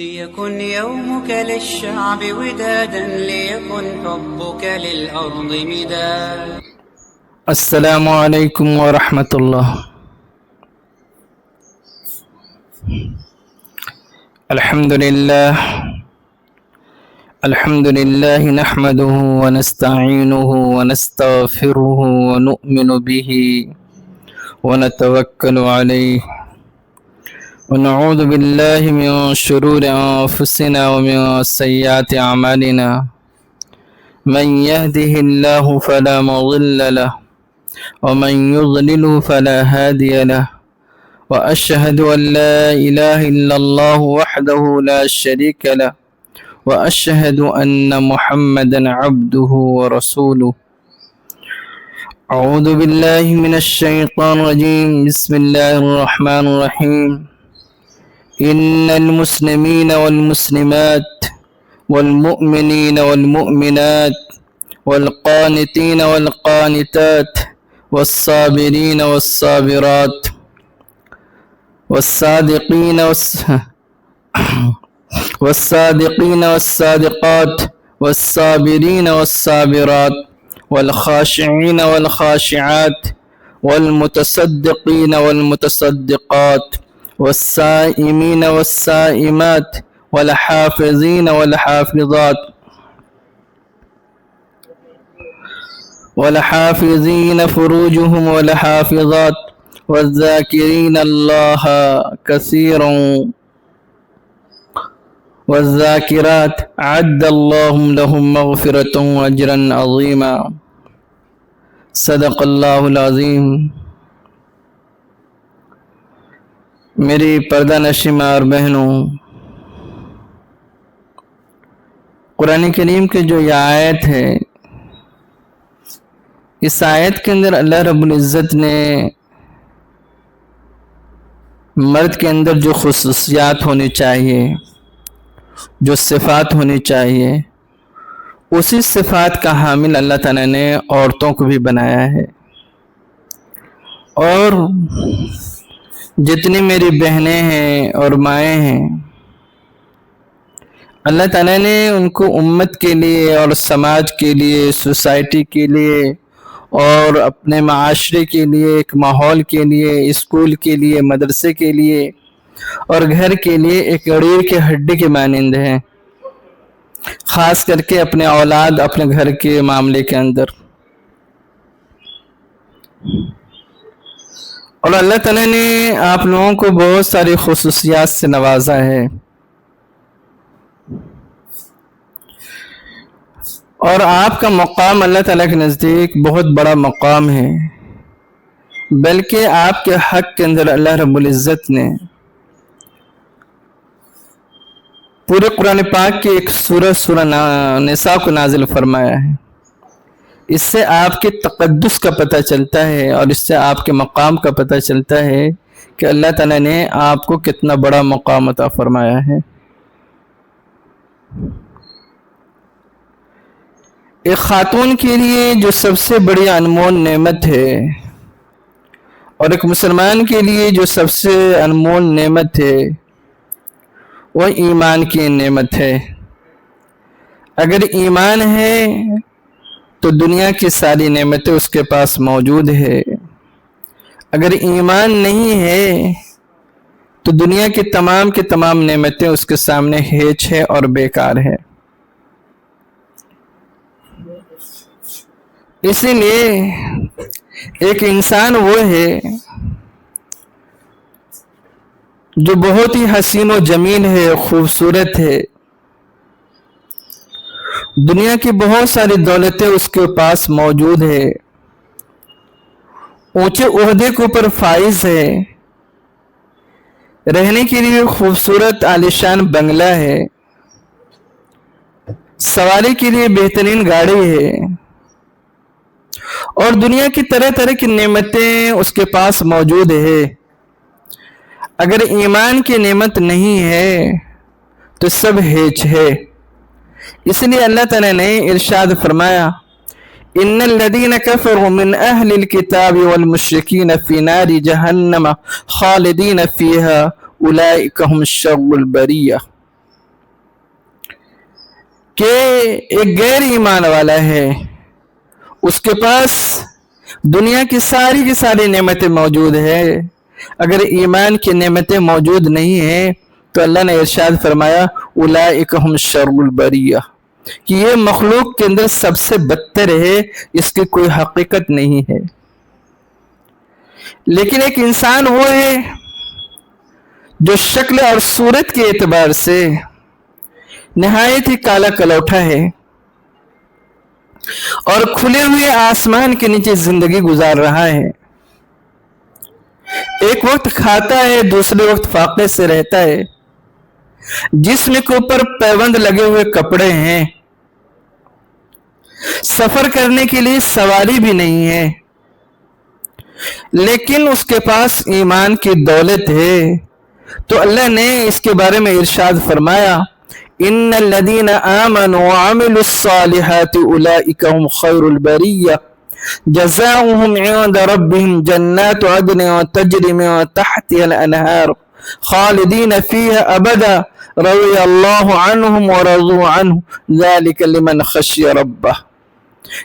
ليكن يومك للشعب ودادا ليكن حبك للأرض مداد. السلام علیکم ورحمۃ اللہ. الحمد للہ نحمده ونستعینه ونستغفره ونؤمن به ونتوکل علیہ ونعوذ باللہ من شرور انفسنا ومن سیئات اعمالنا من يهده الله فلا مضل له ومن يضلل فلا هادي له وأشهد أن لا إله إلا الله وحده لا شريك له وأشهد أن محمدا عبده ورسوله. أعوذ بالله من الشيطان الرجيم. بسم الله الرحمن الرحيم. إن المسلمين والمسلمات والمؤمنين والمؤمنات والقانتين والقانتات والصابرين والصابرات والصادقين والصادقات والصابرين والصابرات والخاشعين والخاشعات والمتصدقين والمتصدقات والصائمين والصائمات والحافظين والحافظات والحافظين فروجهم والحافظات والذاكرين الله كثيرا والذاكرات أعد الله لهم مغفرة وأجرا عظيما. صدق اللہ العظیم. میری پردہ نشین ماں اور بہنوں، قرآن کریم کی جو یہ آیت ہے، اس آیت کے اندر اللہ رب العزت نے مرد کے اندر جو خصوصیات ہونی چاہیے، جو صفات ہونی چاہیے، اسی صفات کا حامل اللہ تعالیٰ نے عورتوں کو بھی بنایا ہے. اور جتنی میری بہنیں ہیں اور مائیں ہیں، اللہ تعالیٰ نے ان کو امت کے لیے اور سماج کے لیے، سوسائٹی کے لیے اور اپنے معاشرے کے لیے، ایک ماحول کے لیے، اسکول کے لیے، مدرسے کے لیے اور گھر کے لیے ایک ریڑھ کے ہڈی کے مانند ہیں، خاص کر کے اپنے اولاد، اپنے گھر کے معاملے کے اندر. اور اللہ تعالیٰ نے آپ لوگوں کو بہت ساری خصوصیات سے نوازا ہے، اور آپ کا مقام اللہ تعالیٰ کے نزدیک بہت بڑا مقام ہے. بلکہ آپ کے حق کے اندر اللہ رب العزت نے پورے قرآن پاک کی ایک سورہ نساء کو نازل فرمایا ہے. اس سے آپ کے تقدس کا پتہ چلتا ہے، اور اس سے آپ کے مقام کا پتہ چلتا ہے کہ اللہ تعالیٰ نے آپ کو کتنا بڑا مقام عطا فرمایا ہے. ایک خاتون کے لیے جو سب سے بڑی انمول نعمت ہے، اور ایک مسلمان کے لیے جو سب سے انمول نعمت ہے، وہ ایمان کی نعمت ہے. اگر ایمان ہے تو دنیا کی ساری نعمتیں اس کے پاس موجود ہے. اگر ایمان نہیں ہے تو دنیا کی تمام نعمتیں اس کے سامنے ہیچ ہے اور بیکار ہے. اسی لیے ایک انسان وہ ہے جو بہت ہی حسین و جمیل ہے، خوبصورت ہے، دنیا کی بہت ساری دولتیں اس کے پاس موجود ہے، اونچے عہدے کے اوپر فائز ہے، رہنے کے لیے خوبصورت عالیشان بنگلہ ہے، سواری کے لیے بہترین گاڑی ہے، اور دنیا کی طرح طرح کی نعمتیں اس کے پاس موجود ہے. اگر ایمان کی نعمت نہیں ہے تو سب ہیچ ہے. اس لیے اللہ تعالیٰ نے ارشاد فرمایا، ان الذين كفروا من اهل الكتاب والمشركين في نار جهنم خالدين فيها اولئك هم شر البرية. کہ ایک غیر ایمان والا ہے، اس کے پاس دنیا کی ساری نعمتیں موجود ہیں، اگر ایمان کی نعمتیں موجود نہیں ہیں تو اللہ نے ارشاد فرمایا اولئک ہم شر البریہ، کہ یہ مخلوق کے اندر سب سے بدتر ہے، اس کی کوئی حقیقت نہیں ہے۔ لیکن ایک انسان وہ ہے جو شکل اور صورت کے اعتبار سے نہایت ہی کالا کلوٹھا ہے اور کھلے ہوئے آسمان کے نیچے زندگی گزار رہا ہے، ایک وقت کھاتا ہے، دوسرے وقت فاقے سے رہتا ہے، جسم کے اوپر پیوند لگے ہوئے کپڑے ہیں، سفر کرنے کے لیے سواری بھی نہیں ہے، لیکن اس کے پاس ایمان کی دولت ہے۔ تو اللہ نے اس کے بارے میں ارشاد فرمایا ان الذين آمنوا وعملوا الصالحات اولئك هم خير البرية جزاؤهم عند ربهم جنات عدن تجري من تحتها الانهار خالدين فيها ابدا رضي الله عنهم ورضوا عنه ذلك لمن خشي ربه،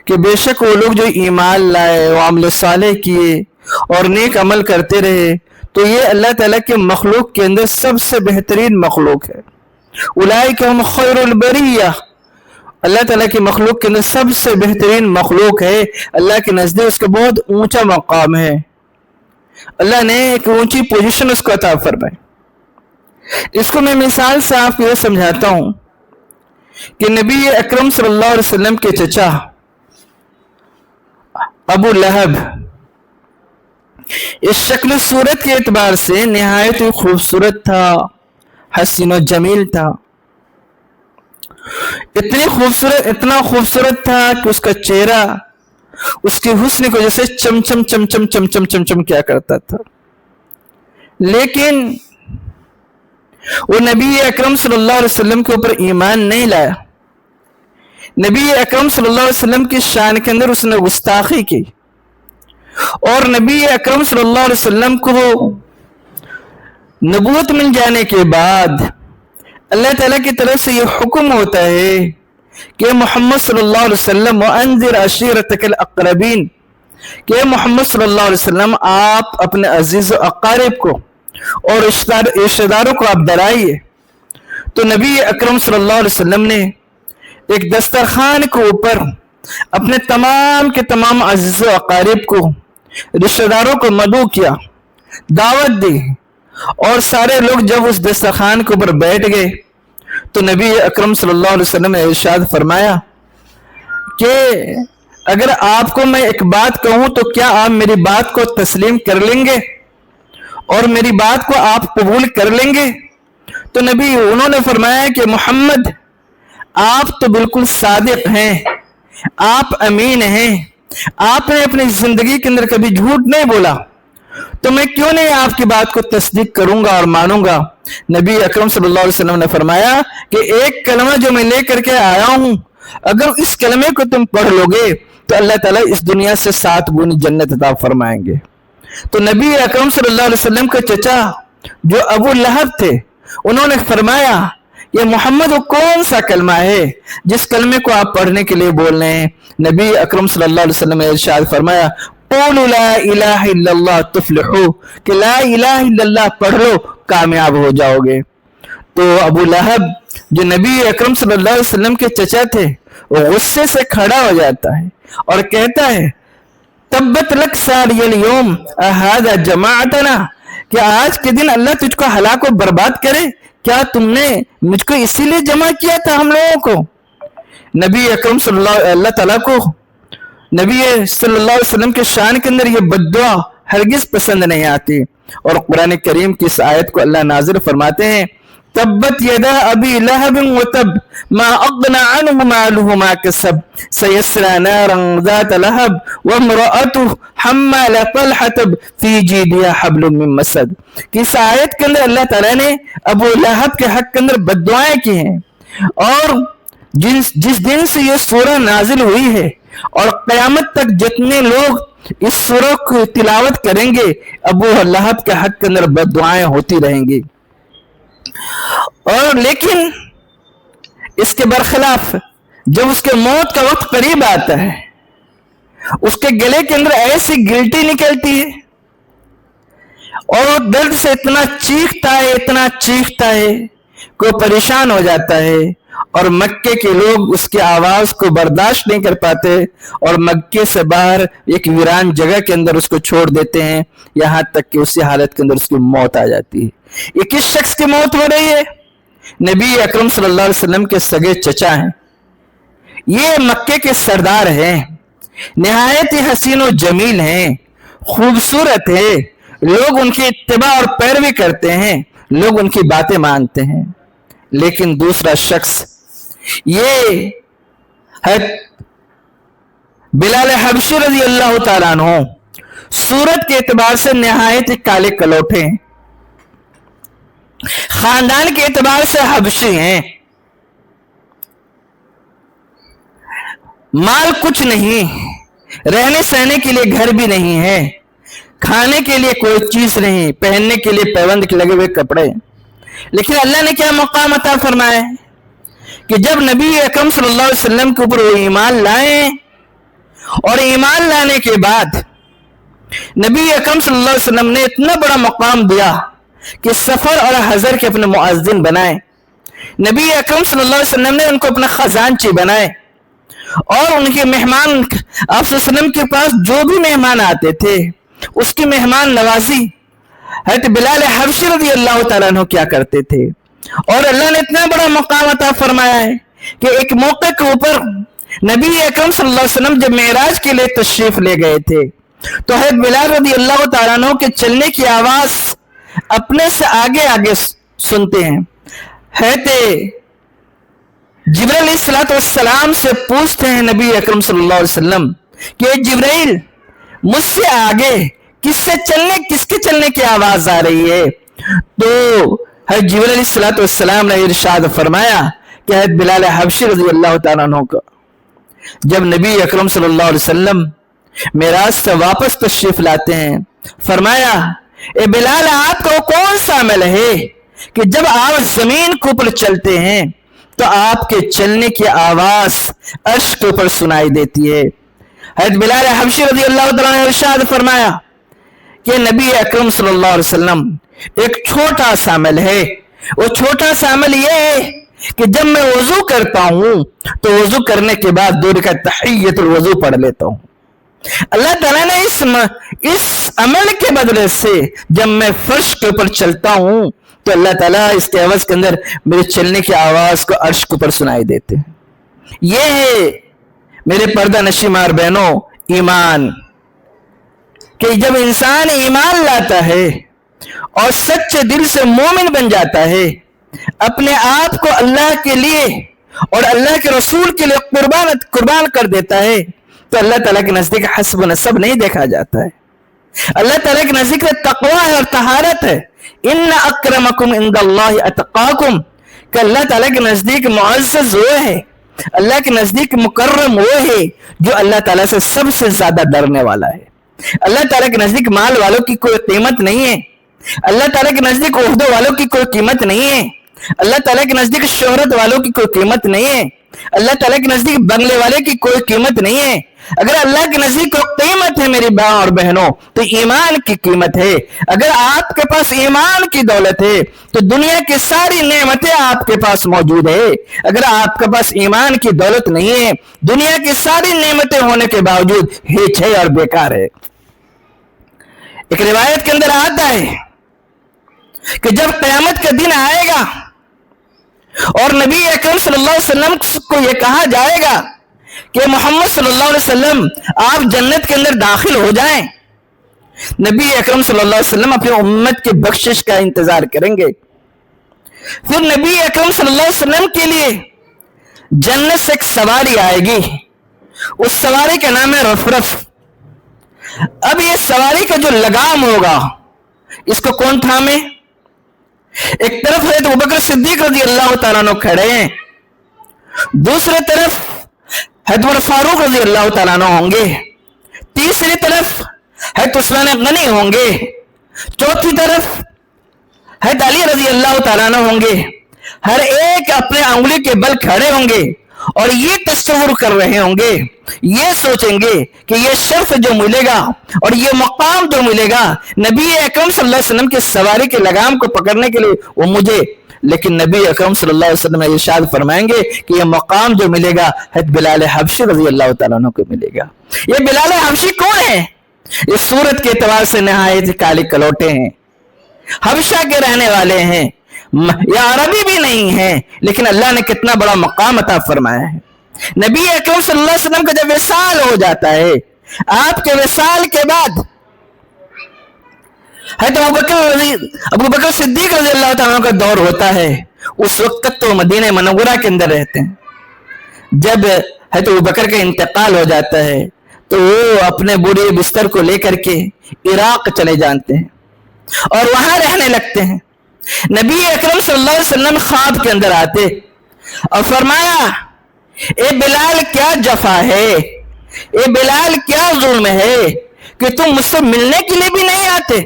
کہ بے شک وہ لوگ جو ایمان لائے، وہ عمل صالح کیے اور نیک عمل کرتے رہے، تو یہ اللہ تعالیٰ کے مخلوق کے اندر سب سے بہترین مخلوق ہے۔ اولئک ہم خیر البریہ، اللہ تعالیٰ کی مخلوق کے اندر سب سے بہترین مخلوق ہے، اللہ کے نزدیک اس کا بہت اونچا مقام ہے، اللہ نے ایک اونچی پوزیشن اس کو عطا فرمائی۔ اس کو میں مثال سے آپ کو یہ سمجھاتا ہوں کہ نبی اکرم صلی اللہ علیہ وسلم کے چچا ابو لہب اس شکل و صورت کے اعتبار سے نہایت ہی خوبصورت تھا، حسین و جمیل تھا، اتنا خوبصورت تھا کہ اس کا چہرہ اس کے حسن کو جیسے چمچم چمچم چمچم چمچم کیا کرتا تھا۔ لیکن وہ نبی اکرم صلی اللہ علیہ وسلم کے اوپر ایمان نہیں لایا، نبی اکرم صلی اللہ علیہ وسلم کی شان کے اندر اس نے گستاخی کی، اور نبی اکرم صلی اللہ علیہ وسلم کو نبوت مل جانے کے بعد اللہ تعالیٰ کی طرف سے یہ حکم ہوتا ہے کہ محمد صلی اللہ علیہ وسلم وانذر عشیرتک الاقربین، کہ محمد صلی اللہ علیہ وسلم آپ اپنے عزیز و اقارب کو اور رشتہ داروں کو آپ ڈرائیے۔ تو نبی اکرم صلی اللہ علیہ وسلم نے ایک دسترخوان کے اوپر اپنے تمام کے تمام عزیز و اقارب کو، رشتہ داروں کو مدعو کیا، دعوت دی، اور سارے لوگ جب اس دسترخوان کے اوپر بیٹھ گئے تو نبی اکرم صلی اللہ علیہ وسلم نے ارشاد فرمایا کہ اگر آپ کو میں ایک بات کہوں تو کیا آپ میری بات کو تسلیم کر لیں گے اور میری بات کو آپ قبول کر لیں گے؟ تو انہوں نے فرمایا کہ محمد آپ تو بالکل صادق ہیں، آپ امین ہیں، آپ نے اپنی زندگی کے اندر کبھی جھوٹ نہیں بولا، تو میں کیوں نہیں آپ کی بات کو تصدیق کروں گا اور مانوں گا۔ نبی اکرم صلی اللہ علیہ وسلم نے فرمایا کہ ایک کلمہ جو میں لے کر کے آیا ہوں، اگر اس کلمے کو تم پڑھ لو گے تو اللہ تعالیٰ اس دنیا سے 7 گنی جنت عطا فرمائیں گے۔ تو نبی اکرم صلی اللہ علیہ وسلم کے چچا جو ابو لہب تھے، انہوں نے فرمایا یہ محمد وہ کون سا کلمہ ہے جس کلمے کو آپ پڑھنے کے لیے بول رہے ہیں؟ نبی اکرم صلی اللہ علیہ وسلم نے ارشاد فرمایا قولوا لا الہ الا اللہ تفلحو، کہ لا الہ الا اللہ پڑھ لو کامیاب ہو جاؤ گے۔ تو ابو لہب جو نبی اکرم صلی اللہ علیہ وسلم کے چچا تھے، وہ غصے سے کھڑا ہو جاتا ہے اور کہتا ہے تبت لک ساری اليوم اہذا جماعتنا، کہ آج کے دن اللہ تجھ کو ہلاک و برباد کرے، کیا تم نے مجھ کو اسی لیے جمع کیا تھا ہم لوگوں کو؟ نبی اکرم صلی اللہ تعالیٰ کو نبی صلی اللہ علیہ وسلم کے شان کے اندر یہ بد دعا ہرگز پسند نہیں آتی، اور قرآن کریم کی اس آیت کو اللہ نازل فرماتے ہیں تبت یدا ابی لہب وتب ما اغنى عنه ماله ما كسب سيصلى نارا ذات لهب وامرأته حمالة الحطب في جيدها حبل من مسد، کہ اس آیت کے اندر اللہ تعالیٰ نے ابو لہب کے حق کے اندر بد دعائیں کی ہیں، اور جس دن سے یہ سورہ نازل ہوئی ہے اور قیامت تک جتنے لوگ اس سورہ کو تلاوت کریں گے ابو لہب کے حق کے اندر بد دعائیں ہوتی رہیں گی۔ اور لیکن اس کے برخلاف جب اس کے موت کا وقت قریب آتا ہے اس کے گلے کے اندر ایسی گلٹی نکلتی ہے اور وہ درد سے اتنا چیختا ہے کہ وہ پریشان ہو جاتا ہے اور مکے کے لوگ اس کی آواز کو برداشت نہیں کر پاتے اور مکے سے باہر ایک ویران جگہ کے اندر اس کو چھوڑ دیتے ہیں، یہاں تک کہ اسی حالت کے اندر اس کی موت آ جاتی ہے۔ یہ کس شخص کی موت ہو رہی ہے؟ نبی اکرم صلی اللہ علیہ وسلم کے سگے چچا ہیں، یہ مکے کے سردار ہیں، نہایت ہی حسین و جمیل ہیں، خوبصورت ہے، لوگ ان کی اتباع اور پیروی کرتے ہیں، لوگ ان کی باتیں مانتے ہیں۔ لیکن دوسرا شخص یہ ہے بلال حبشی رضی اللہ تعالیٰ عنہ، صورت کے اعتبار سے نہایت ہی کالے کلوٹے ہیں، خاندان کے اعتبار سے حبشی ہیں، مال کچھ نہیں، رہنے سہنے کے لیے گھر بھی نہیں ہے، کھانے کے لیے کوئی چیز نہیں، پہننے کے لیے پیوند کے لگے ہوئے کپڑے۔ لیکن اللہ نے کیا مقام عطا فرمایا کہ جب نبی اکرم صلی اللہ علیہ وسلم کے اوپر وہ ایمان لائے اور ایمان لانے کے بعد نبی اکرم صلی اللہ علیہ وسلم نے اتنا بڑا مقام دیا کہ سفر اور حضر کے اپنے مؤذن بنائے، نبی اکرم صلی اللہ علیہ وسلم نے ان کو اپنا خزانچی بنائے اور ان کے مہمان آپ صلی اللہ علیہ وسلم کے پاس جو بھی مہمان آتے تھے اس کی مہمان نوازی حضرت بلال حبشی رضی اللہ تعالیٰ عنہ کیا کرتے تھے۔ اور اللہ نے اتنا بڑا مقام عطا فرمایا ہے کہ ایک موقع کے اوپر نبی اکرم صلی اللہ علیہ وسلم جب معراج کے لیے تشریف لے گئے تھے تو حضرت بلال رضی اللہ تعالیٰ عنہ کے چلنے کی آواز اپنے سے آگے آگے سنتے ہیں، حضرت جبرائیل علیہ السلام سے پوچھتے ہیں نبی اکرم صلی اللہ علیہ وسلم کہ جبرائیل مجھ سے آگے کس کے چلنے کی آواز آ رہی ہے؟ تو حضرت جبرائیل علیہ السلام نے ارشاد فرمایا کہ حضرت بلال حبشی رضی اللہ تعالیٰ عنہ کو جب نبی اکرم صلی اللہ علیہ وسلم معراج سے واپس تشریف لاتے ہیں فرمایا اے بلال آپ کو کون سا عمل ہے کہ جب آپ زمین کے اوپر چلتے ہیں تو آپ کے چلنے کی آواز عرش کے اوپر سنائی دیتی ہے۔ حضرت بلال حبشی رضی اللہ تعالیٰ نے ارشاد فرمایا کہ نبی اکرم صلی اللہ علیہ وسلم ایک چھوٹا سا عمل ہے، وہ چھوٹا سا عمل یہ ہے کہ جب میں وضو کرتا ہوں تو وضو کرنے کے بعد 2 رکعت تحیۃ الوضو پڑھ لیتا ہوں۔ اللہ تعالیٰ نے اس عمل کے بدلے سے جب میں فرش کے اوپر چلتا ہوں تو اللہ تعالیٰ اس کے عوض کے اندر میرے چلنے کی آواز کو عرش کے اوپر سنائی دیتے ہیں۔ یہ ہے میرے پردہ نشین ماں اور بہنوں ایمان، کہ جب انسان ایمان لاتا ہے اور سچے دل سے مومن بن جاتا ہے، اپنے آپ کو اللہ کے لیے اور اللہ کے رسول کے لیے قربان کر دیتا ہے تو اللہ تعالیٰ کے نزدیک حسب و نسب نہیں دیکھا جاتا ہے، اللہ تعالیٰ کے نزدیک تقویٰ ہے اور طہارت ہے۔ ان اکرمکم عند اللہ اتقاکم، کہ اللہ تعالیٰ کے نزدیک معزز وہ ہے، اللہ کے نزدیک مکرم وہ ہے جو اللہ تعالیٰ سے سب سے زیادہ ڈرنے والا ہے۔ اللہ تعالیٰ کے نزدیک مال والوں کی کوئی قیمت نہیں ہے، اللہ تعالیٰ کے نزدیک عہدوں والوں کی کوئی قیمت نہیں ہے، اللہ تعالیٰ کے نزدیک شہرت والوں کی کوئی قیمت نہیں ہے، اللہ تعالیٰ کے نزدیک بنگلے والے کی کوئی قیمت نہیں ہے۔ اگر اللہ کے نزدیک کوئی قیمت ہے میری ماں اور بہنوں تو ایمان کی قیمت ہے۔ اگر آپ کے پاس ایمان کی دولت ہے تو دنیا کی ساری نعمتیں آپ کے پاس موجود ہے۔ اگر آپ کے پاس ایمان کی دولت نہیں ہے، دنیا کی ساری نعمتیں ہونے کے باوجود ہیچ ہے اور بیکار ہے۔ ایک روایت کے اندر آتا ہے کہ جب قیامت کا دن آئے گا اور نبی اکرم صلی اللہ علیہ وسلم کو یہ کہا جائے گا کہ محمد صلی اللہ علیہ وسلم آپ جنت کے اندر داخل ہو جائیں، نبی اکرم صلی اللہ علیہ وسلم اپنی امت کی بخشش کا انتظار کریں گے۔ پھر نبی اکرم صلی اللہ علیہ وسلم کے لیے جنت سے ایک سواری آئے گی، اس سواری کا نام ہے رفرف۔ اب یہ سواری کا جو لگام ہوگا اس کو کون تھامے؟ ایک طرف حضرت ابوبکر صدیق رضی اللہ تعالیٰ عنہ کھڑے ہیں، دوسرے طرف حضرت عمر فاروق رضی اللہ تعالیٰ عنہ ہوں گے، تیسری طرف حضرت عثمان غنی ہوں گے، چوتھی طرف حضرت علی رضی اللہ تعالیٰ عنہ ہوں گے، ہر ایک اپنے انگلی کے بل کھڑے ہوں گے اور یہ تصور کر رہے ہوں گے، یہ سوچیں گے کہ یہ شرف جو ملے گا اور یہ مقام جو ملے گا نبی اکرم صلی اللہ علیہ وسلم کی سواری کے لگام کو پکڑنے کے لیے، وہ مجھے، لیکن نبی اکرم صلی اللہ علیہ وسلم ارشاد فرمائیں گے کہ یہ مقام جو ملے گا حضرت بلال حبشی رضی اللہ تعالیٰ عنہ کو ملے گا۔ یہ بلال حبشی کون ہے؟ اس صورت کے اعتبار سے نہایت کالے کلوٹے ہیں، حبشہ کے رہنے والے ہیں، یا عربی بھی نہیں ہیں، لیکن اللہ نے کتنا بڑا مقام عطا فرمایا ہے۔ نبی اکرم صلی اللہ علیہ وسلم کا جب وصال ہو جاتا ہے، آپ کے وصال کے بعد حضرت ابو بکر صدیق رضی اللہ تعالیٰ کا دور ہوتا ہے۔ اس وقت تک تو مدینہ منورہ کے اندر رہتے ہیں۔ جب حضرت ابو بکر کا انتقال ہو جاتا ہے تو وہ اپنے بوڑھے بستر کو لے کر کے عراق چلے جاتے ہیں اور وہاں رہنے لگتے ہیں۔ نبی اکرم صلی اللہ علیہ وسلم خواب کے اندر آتے اور فرمایا، اے بلال کیا جفا ہے، اے بلال کیا ظلم ہے کہ تم مجھ سے ملنے کے لیے بھی نہیں آتے۔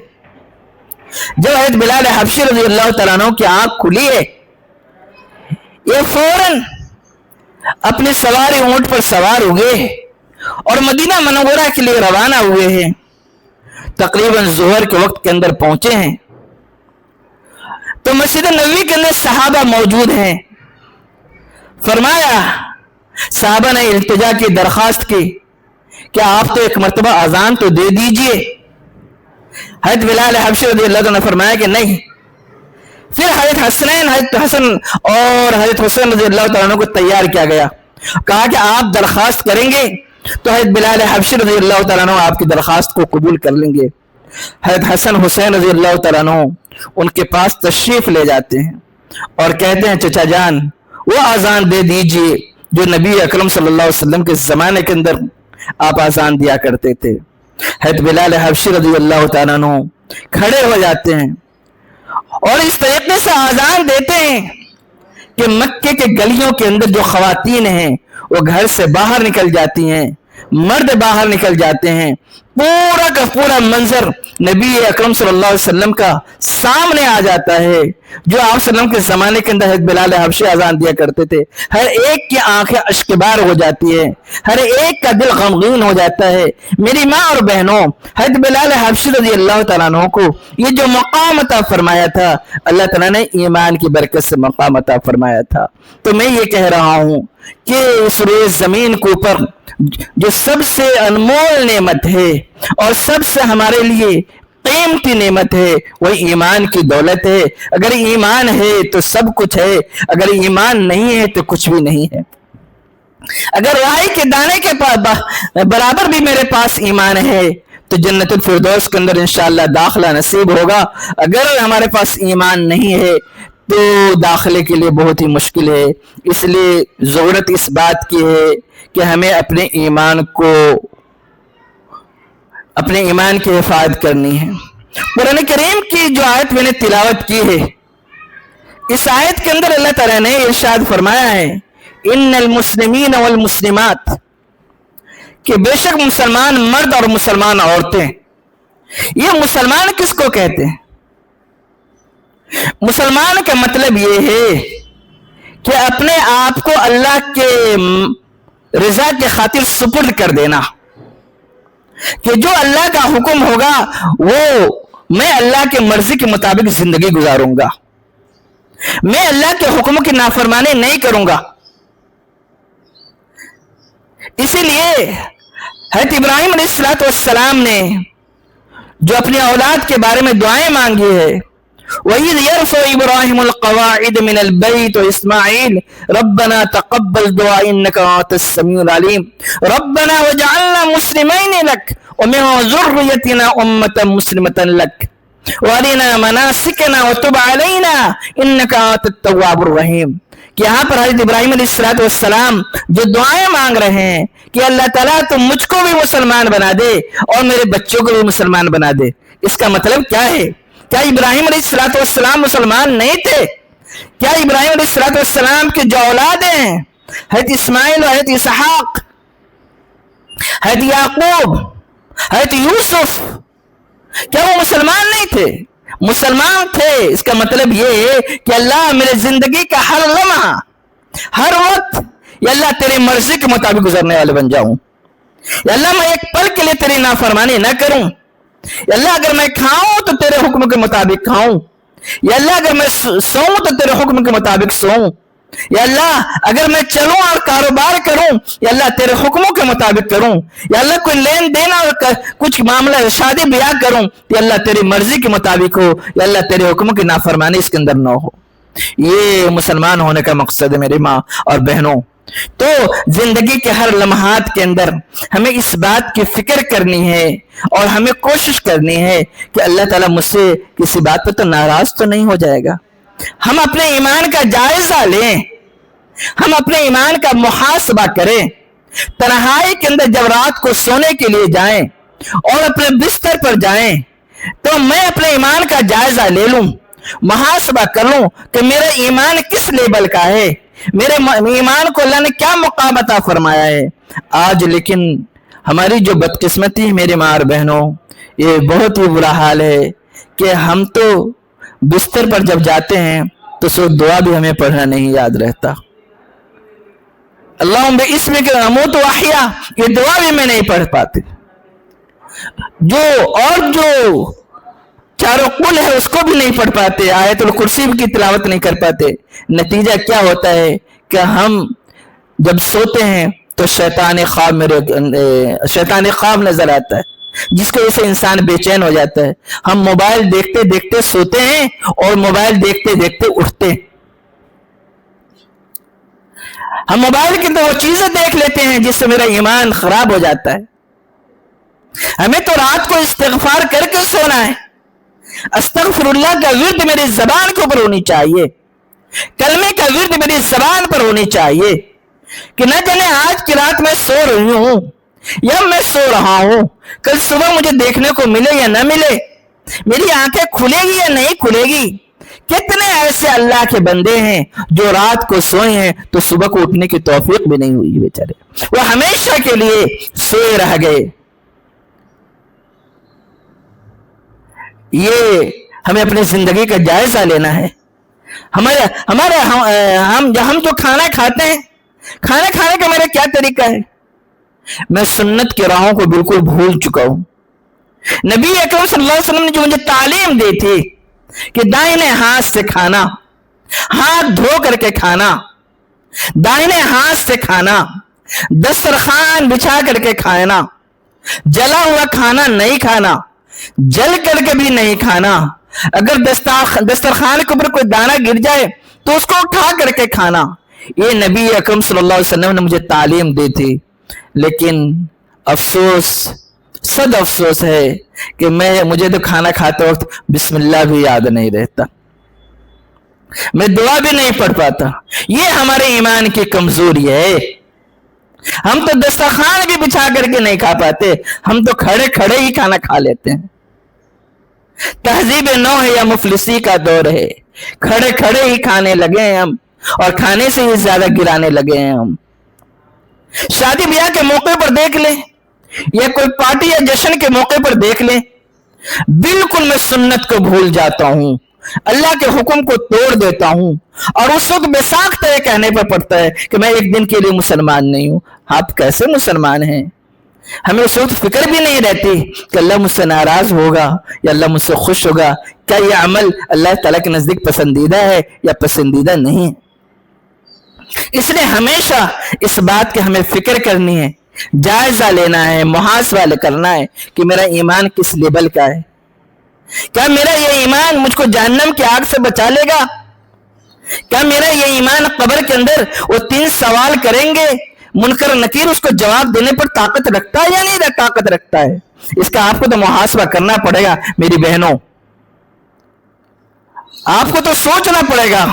جب حضرت بلال حبشی رضی اللہ تعالیٰ عنہ کی آنکھ کھلی ہے، یہ فوراً اپنی سواری اونٹ پر سوار ہوئے اور مدینہ منورہ کے لیے روانہ ہوئے ہیں۔ تقریباً ظہر کے وقت کے اندر پہنچے ہیں تو مسجد نبوی کے اندر صحابہ موجود ہیں۔ فرمایا، صحابہ نے التجا کی، درخواست کی کہ آپ تو ایک مرتبہ اذان تو دے دیجئے۔ حضرت بلال حبشی رضی اللہ عنہ نے فرمایا کہ نہیں۔ پھر حضرت حسن اور حضرت حسین رضی اللہ تعالیٰ عنہ کو تیار کیا گیا، کہا کہ آپ درخواست کریں گے تو حضرت بلال حبشی رضی اللہ تعالیٰ عنہ آپ کی درخواست کو قبول کر لیں گے۔ حضرت حسن حسین رضی اللہ تعالیٰ عنہ ان کے پاس تشریف لے جاتے ہیں اور کہتے ہیں، چچا جان وہ اذان دے دیجئے جو نبی اکرم صلی اللہ علیہ وسلم کے زمانے کے اندر آپ اذان دیا کرتے تھے۔ حضرت بلال حبشی رضی اللہ تعالیٰ عنہ کھڑے ہو جاتے ہیں اور اس طریقے سے اذان دیتے ہیں کہ مکے کے گلیوں کے اندر جو خواتین ہیں وہ گھر سے باہر نکل جاتی ہیں، مرد باہر نکل جاتے ہیں، پورا کا پورا منظر نبی اکرم صلی اللہ علیہ وسلم کا سامنے آ جاتا ہے۔ جو آپ صلی اللہ علیہ وسلم کے زمانے کے اندر حضرت بلال حبشی اذان دیا کرتے تھے، ہر ایک کی آنکھیں اشکبار ہو جاتی ہے، ہر ایک کا دل غمگین ہو جاتا ہے۔ میری ماں اور بہنوں، حضرت بلال حبشی رضی اللہ تعالیٰ عنہ کو یہ جو مقام عطا فرمایا تھا، اللہ تعالیٰ نے ایمان کی برکت سے مقام عطا فرمایا تھا۔ تو میں یہ کہہ رہا ہوں کہ اس روئے زمین کے اوپر جو سب سے انمول نعمت ہے اور سب سے ہمارے لیے قیمتی نعمت ہے، وہ ایمان کی دولت ہے۔ اگر ایمان ہے تو سب کچھ ہے، اگر ایمان نہیں ہے تو کچھ بھی نہیں ہے۔ اگر رائی کے دانے کے برابر بھی میرے پاس ایمان ہے تو جنت الفردوس کے اندر انشاءاللہ داخلہ نصیب ہوگا۔ اگر ہمارے پاس ایمان نہیں ہے تو داخلے کے لیے بہت ہی مشکل ہے۔ اس لیے ضرورت اس بات کی ہے کہ ہمیں اپنے ایمان کی حفاظت کرنی ہے۔ قرآن کریم کی جو آیت میں نے تلاوت کی ہے، اس آیت کے اندر اللہ تعالیٰ نے ارشاد فرمایا ہے، ان المسلمین والمسلمات، کہ بے شک مسلمان مرد اور مسلمان عورتیں۔ یہ مسلمان کس کو کہتے ہیں؟ مسلمان کا مطلب یہ ہے کہ اپنے آپ کو اللہ کے رضا کے خاطر سپرد کر دینا، کہ جو اللہ کا حکم ہوگا وہ میں اللہ کے مرضی کے مطابق زندگی گزاروں گا، میں اللہ کے حکم کی نافرمانی نہیں کروں گا۔ اسی لیے حضرت ابراہیم علیہ السلام نے جو اپنی اولاد کے بارے میں دعائیں مانگی ہے، وَإِذْ يَرْفَعُ إِبْرَاهِيمُ الْقَوَاعِدَ مِنَ الْبَيْتِ وَإِسْمَاعِيلُ رَبَّنَا تَقَبَّلْ دُعَاءَ إِنَّكَ أَنْتَ السَّمِيعُ الْعَلِيمُ رَبَّنَا وَاجْعَلْنَا مُسْلِمَيْنِ لَكَ وَمِنْ ذُرِّيَّتِنَا أُمَّةً مُسْلِمَةً لَكَ وَأَرِنَا مَنَاسِكَنَا وَتُبْ عَلَيْنَا إِنَّكَ أَنْتَ التَّوَّابُ الرَّحِيمُ۔ کہ یہاں پر حضرت ابراہیم علیہ السلام جو دعائیں مانگ رہے ہیں کہ اللہ تعالیٰ تم مجھ کو بھی مسلمان بنا دے اور میرے بچوں کو بھی مسلمان بنا دے، اس کا مطلب کیا ہے؟ کیا ابراہیم علیہ السلام مسلمان نہیں تھے؟ کیا ابراہیم علیہ السلام کے جو اولاد ہیں، حضرت اسماعیل اور حضرت اسحاق، حضرت یعقوب، حضرت یوسف، کیا وہ مسلمان نہیں تھے؟ مسلمان تھے، اس کا مطلب یہ ہے کہ اللہ میرے زندگی کا ہر لمحہ، ہر وقت یا اللہ تیری مرضی کے مطابق گزرنے والے بن جاؤں، یا اللہ میں ایک پل کے لیے تیری نافرمانی نہ کروں، یا اللہ اگر میں کھاؤں تو تیرے حکم کے مطابق کھاؤں، یا اللہ اگر میں سوؤں تو تیرے حکم کے مطابق سوؤں، یا اللہ اگر میں چلوں اور کاروبار کروں یا اللہ تیرے حکموں کے مطابق کروں، یا اللہ کوئی لین دین اور کچھ معاملہ شادی بیاہ کروں یا اللہ تیری مرضی کے مطابق ہو، یا اللہ تیرے حکموں کی نافرمانی اس کے اندر نہ ہو۔ یہ مسلمان ہونے کا مقصد ہے میری ماں اور بہنوں۔ تو زندگی کے ہر لمحات کے اندر ہمیں اس بات کی فکر کرنی ہے اور ہمیں کوشش کرنی ہے کہ اللہ تعالیٰ مجھ سے کسی بات پہ تو ناراض تو نہیں ہو جائے گا۔ ہم اپنے ایمان کا جائزہ لیں، ہم اپنے ایمان کا محاسبہ کریں، تنہائی کے اندر جب رات کو سونے کے لیے جائیں اور اپنے بستر پر جائیں تو میں اپنے ایمان کا جائزہ لے لوں، محاسبہ کر لوں کہ میرا ایمان کس لیبل کا ہے، میرے ایمان کو اللہ نے کیا مقام عطا فرمایا ہے۔ آج لیکن ہماری جو بدقسمتی ہے میرے ماں اور بہنوں، یہ بہت ہی برا حال ہے کہ ہم تو بستر پر جب جاتے ہیں تو سو دعا بھی ہمیں پڑھنا نہیں یاد رہتا۔ اللہم باسمک اموت واحیا، یہ دعا بھی میں نہیں پڑھ پاتے، جو چاروں قل ہے اس کو بھی نہیں پڑھ پاتے، آیت الکرسی کی تلاوت نہیں کر پاتے۔ نتیجہ کیا ہوتا ہے کہ ہم جب سوتے ہیں تو شیطان خواب نظر آتا ہے، جس کی وجہ سے انسان بے چین ہو جاتا ہے۔ ہم موبائل دیکھتے دیکھتے سوتے ہیں اور موبائل دیکھتے دیکھتے اٹھتے ہیں۔ ہم موبائل کے اندر وہ چیزیں دیکھ لیتے ہیں جس سے میرا ایمان خراب ہو جاتا ہے۔ ہمیں تو رات کو استغفار کر کے سونا ہے، استغفر اللہ کا ورد میری زبان کے اوپر ہونی چاہیے، کلمے کا ورد میری زبان پر ہونی چاہیے کہ نہ جانے آج کی رات میں سو رہی ہوں یا میں سو رہا ہوں، کل صبح مجھے دیکھنے کو ملے یا نہ ملے، میری آنکھیں کھلے گی یا نہیں کھلے گی۔ کتنے ایسے اللہ کے بندے ہیں جو رات کو سوئے ہیں تو صبح کو اٹھنے کی توفیق بھی نہیں ہوئی، بیچارے وہ ہمیشہ کے لیے سوئے رہ گئے۔ یہ ہمیں اپنی زندگی کا جائزہ لینا ہے۔ ہم جو کھانا کھاتے ہیں، کھانا کھانے کا میرا کیا طریقہ ہے؟ میں سنت کے راہوں کو بالکل بھول چکا ہوں۔ نبی اکرم صلی اللہ علیہ وسلم نے جو مجھے تعلیم دی تھی کہ دائنے ہاتھ سے کھانا، ہاتھ دھو کر کے کھانا، دائنے ہاتھ سے کھانا، دسترخوان بچھا کر کے کھانا، جلا ہوا کھانا نہیں کھانا، جل کر کے بھی نہیں کھانا، اگر دسترخوان کے اوپر کوئی دانہ گر جائے تو اس کو اٹھا کر کے کھانا، یہ نبی اکرم صلی اللہ علیہ وسلم نے مجھے تعلیم دی تھی۔ لیکن افسوس، صد افسوس ہے کہ مجھے تو کھانا کھاتے وقت بسم اللہ بھی یاد نہیں رہتا، میں دعا بھی نہیں پڑھ پاتا۔ یہ ہمارے ایمان کی کمزوری ہے۔ ہم تو دسترخوان بھی بچھا کر کے نہیں کھا پاتے، ہم تو کھڑے کھڑے ہی کھانا کھا لیتے ہیں۔ تہذیب نو ہے یا مفلسی کا دور ہے، کھڑے کھڑے ہی کھانے لگے ہیں ہم، اور کھانے سے ہی زیادہ گرانے لگے ہیں ہم۔ شادی بیاہ کے موقع پر دیکھ لیں یا کوئی پارٹی یا جشن کے موقع پر دیکھ لیں، بالکل میں سنت کو بھول جاتا ہوں، اللہ کے حکم کو توڑ دیتا ہوں، اور اس وقت بے ساختہ یہ کہنے پر پڑتا ہے کہ میں ایک دن کے لیے مسلمان نہیں ہوں۔ آپ کیسے مسلمان ہیں؟ ہمیں اس وقت فکر بھی نہیں رہتی کہ اللہ مجھ سے ناراض ہوگا یا اللہ مجھ سے خوش ہوگا، کیا یہ عمل اللہ تعالیٰ کے نزدیک پسندیدہ ہے یا پسندیدہ نہیں۔ اس لیے ہمیشہ اس بات کی ہمیں فکر کرنی ہے، جائزہ لینا ہے، محاسبہ کرنا ہے کہ میرا ایمان کس لیبل کا ہے۔ کیا میرا یہ ایمان مجھ کو جہنم کی آگ سے بچا لے گا؟ کیا میرا یہ ایمان قبر کے اندر وہ 3 سوال کریں گے، منکر نکیر، اس کو جواب دینے پر طاقت رکھتا ہے یا نہیں طاقت رکھتا ہے؟ اس کا آپ کو تو محاسبہ کرنا پڑے گا میری بہنوں، آپ کو تو سوچنا پڑے گا۔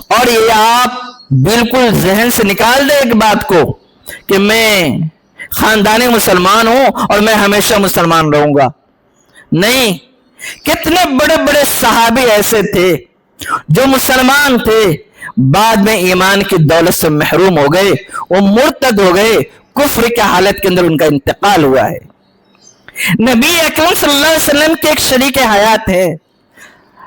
اور یہ آپ بالکل ذہن سے نکال دیں ایک بات کو کہ میں خاندانی مسلمان ہوں اور میں ہمیشہ مسلمان رہوں گا، نہیں۔ کتنے بڑے بڑے صحابی ایسے تھے جو مسلمان تھے، بعد میں ایمان کی دولت سے محروم ہو گئے، وہ مرتد ہو گئے، کفر کی حالت کے اندر ان کا انتقال ہوا ہے۔ نبی اکرم صلی اللہ علیہ وسلم کے ایک شریک حیات ہے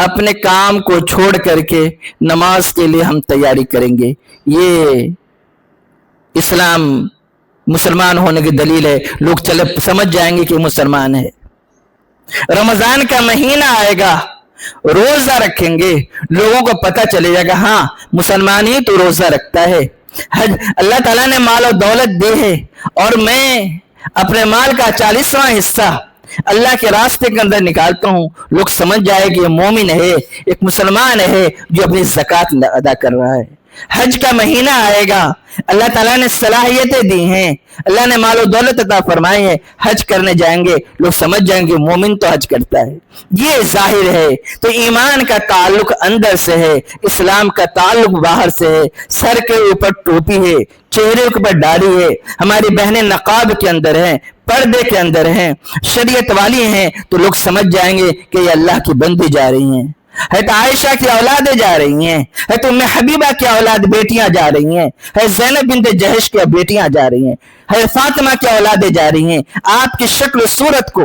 اپنے کام کو چھوڑ کر کے نماز کے لیے ہم تیاری کریں گے، یہ اسلام مسلمان ہونے کی دلیل ہے، لوگ چلے سمجھ جائیں گے کہ مسلمان ہے۔ رمضان کا مہینہ آئے گا، روزہ رکھیں گے، لوگوں کو پتہ چلے جائے گا ہاں مسلمان ہی تو روزہ رکھتا ہے۔ حج اللہ تعالیٰ نے مال و دولت دی ہے اور میں اپنے مال کا 40واں حصہ اللہ کے راستے کے اندر نکالتا ہوں، لوگ سمجھ جائے کہ یہ مومن ہے، ایک مسلمان ہے جو اپنی زکوٰۃ ادا کر رہا ہے۔ حج کا مہینہ آئے گا، اللہ تعالیٰ نے صلاحیتیں دی ہیں، اللہ نے مال و دولت عطا فرمائی ہے، حج کرنے جائیں گے، لوگ سمجھ جائیں گے مومن تو حج کرتا ہے۔ یہ ظاہر ہے۔ تو ایمان کا تعلق اندر سے ہے، اسلام کا تعلق باہر سے ہے۔ سر کے اوپر ٹوپی ہے، چہرے کے اوپر داڑھی ہے، ہماری بہنیں نقاب کے اندر ہیں، پردے کے اندر ہیں، شریعت والی ہیں، تو لوگ سمجھ جائیں گے کہ یہ اللہ کی بندی جا رہی ہیں۔ حضرت عائشہ کی اولادیں جا رہی ہیں، حضرت ام حبیبہ کی اولاد بیٹیاں جا رہی ہیں، حضرت زینب بنت جہش کی بیٹیاں جا رہی ہیں، حضرت فاطمہ کی اولادیں جا رہی ہیں۔ آپ کی شکل و صورت کو،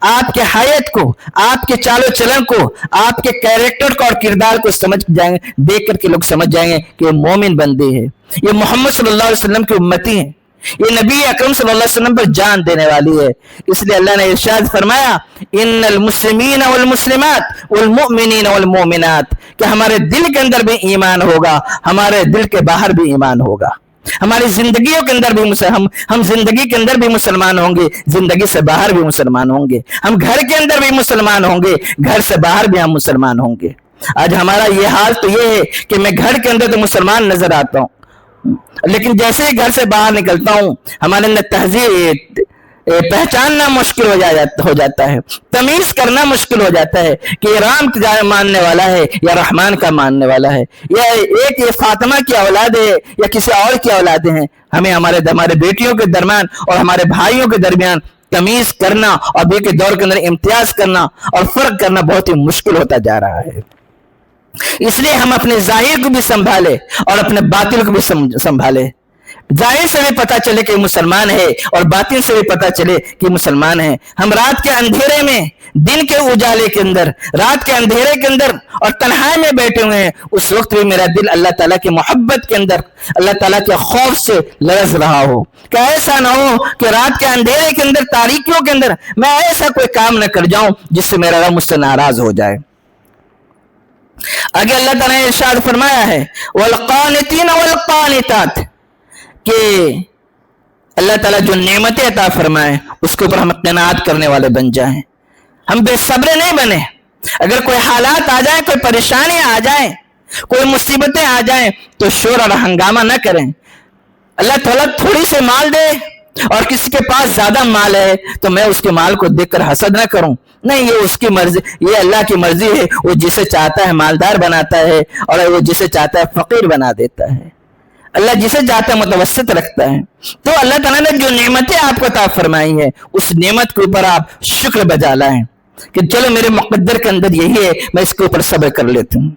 آپ کے حیات کو، آپ کے چال و چلن کو، آپ کے کیریکٹر کو اور کردار کو سمجھ جائیں گے، دیکھ کر کے لوگ سمجھ جائیں گے کہ یہ مومن بندے ہیں، یہ محمد صلی اللہ علیہ وسلم کی امتی ہیں، یہ نبی اکرم صلی اللہ علیہ وسلم پر جان دینے والی ہے۔ اس لیے اللہ نے ارشاد فرمایا ان المسلمین والمسلمات والمؤمنین والمؤمنات، کہ ہمارے دل کے اندر بھی ایمان ہوگا، ہمارے دل کے باہر بھی ایمان ہوگا، ہماری زندگیوں کے اندر بھی ہم زندگی کے اندر بھی مسلمان ہوں گے، زندگی سے باہر بھی مسلمان ہوں گے، ہم گھر کے اندر بھی مسلمان ہوں گے، گھر سے باہر بھی ہم مسلمان ہوں گے۔ آج ہمارا یہ حال تو یہ ہے کہ میں گھر کے اندر تو مسلمان نظر آتا ہوں، لیکن جیسے ہی گھر سے باہر نکلتا ہوں ہمارے اندر تہذیب پہچاننا مشکل ہو جاتا ہے، تمیز کرنا مشکل ہو جاتا ہے کہ یہ رام کا ماننے والا ہے یا رحمان کا ماننے والا ہے، یا یہ فاطمہ کی اولاد ہے یا کسی اور کی اولادیں ہیں۔ ہمیں ہمارے بیٹیوں کے درمیان اور ہمارے بھائیوں کے درمیان تمیز کرنا اور بے کے دور کے اندر امتیاز کرنا اور فرق کرنا بہت ہی مشکل ہوتا جا رہا ہے۔ اس لیے ہم اپنے ظاہر کو بھی سنبھالے اور اپنے باطن کو بھی سنبھالے، ظاہر سے بھی پتہ چلے کہ مسلمان ہے اور باطن سے بھی پتہ چلے کہ مسلمان ہے۔ ہم رات کے اندھیرے میں، دن کے اجالے کے اندر، رات کے اندھیرے کے اندر اور تنہائی میں بیٹھے ہوئے ہیں، اس وقت بھی میرا دل اللہ تعالیٰ کی محبت کے اندر، اللہ تعالیٰ کے خوف سے لرز رہا ہو، کہ ایسا نہ ہو کہ رات کے اندھیرے کے اندر، تاریکیوں کے اندر میں ایسا کوئی کام نہ کر جاؤں جس سے میرا رب مجھ سے ناراض ہو جائے۔ آگے اللہ تعالیٰ نے ارشاد فرمایا ہے والقانتین والقانتات، کہ اللہ تعالیٰ جو نعمتیں عطا فرمائے اس کے اوپر ہم قناعت کرنے والے بن جائیں، ہم بے صبر نہیں بنے۔ اگر کوئی حالات آ جائیں، کوئی پریشانیاں آ جائیں، کوئی مصیبتیں آ جائیں تو شور اور ہنگامہ نہ کریں۔ اللہ تعالیٰ تھوڑی سے مال دے اور کسی کے پاس زیادہ مال ہے تو میں اس کے مال کو دیکھ کر حسد نہ کروں، نہیں، یہ اس کی مرضی، یہ اللہ کی مرضی ہے، وہ جسے چاہتا ہے مالدار بناتا ہے اور وہ جسے چاہتا ہے فقیر بنا دیتا ہے، اللہ جسے چاہتا ہے متوسط رکھتا ہے۔ تو اللہ تعالیٰ نے جو نعمتیں آپ کو عطا فرمائی ہے اس نعمت کے اوپر آپ شکر بجا لائیں کہ چلو میرے مقدر کے اندر یہی ہے، میں اس کے اوپر صبر کر لیتا ہوں۔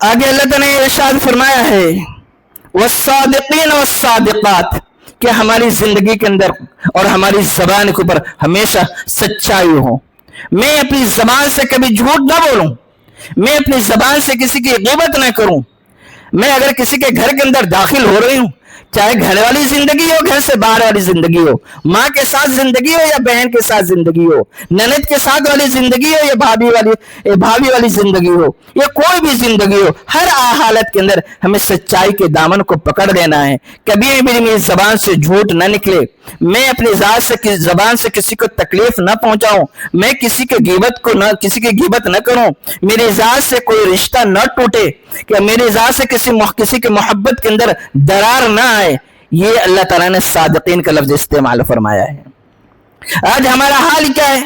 آگے اللہ تعالیٰ نے ارشاد فرمایا ہے والصادقین والصادقات، کہ ہماری زندگی کے اندر اور ہماری زبان کے اوپر ہمیشہ سچائی ہو، میں اپنی زبان سے کبھی جھوٹ نہ بولوں، میں اپنی زبان سے کسی کی غیبت نہ کروں، میں اگر کسی کے گھر کے اندر داخل ہو رہی ہوں، چاہے گھر والی زندگی ہو، گھر سے باہر والی زندگی ہو، ماں کے ساتھ زندگی ہو یا بہن کے ساتھ زندگی ہو، نند کے ساتھ والی زندگی ہو یا بھابھی والی زندگی ہو، یا کوئی بھی زندگی ہو، ہر حالت کے اندر ہمیں سچائی کے دامن کو پکڑ لینا ہے، کبھی بھی میری زبان سے جھوٹ نہ نکلے، میں اپنی زبان سے کسی کو تکلیف نہ پہنچاؤں، میں کسی کی غیبت نہ کروں، میری ذات سے کوئی رشتہ نہ ٹوٹے، کہ میری ذات سے کسی کے محبت کے اندر درار نہ آئے۔ یہ اللہ تعالیٰ نے صادقین کا لفظ استعمال فرمایا ہے۔ آج ہمارا حال کیا ہے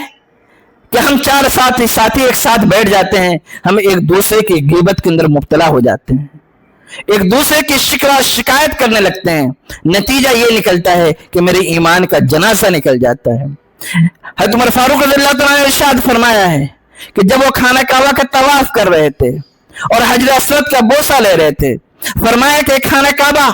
کہ ہم 4 ساتھی ایک ساتھ بیٹھ جاتے ہیں، ہم ایک دوسرے کی غیبت کے اندر مبتلا ہو جاتے ہیں، ایک دوسرے کی شکایت کرنے لگتے ہیں، نتیجہ یہ نکلتا ہے کہ میرے ایمان کا جنازہ نکل جاتا ہے۔ حضرت عمر فاروق رضی اللہ تعالیٰ نے ارشاد فرمایا ہے کہ جب وہ خانہ کعبہ کا طواف کر رہے تھے اور حجر اسود کا بوسہ لے رہے تھے، فرمایا کہ خانہ کعبہ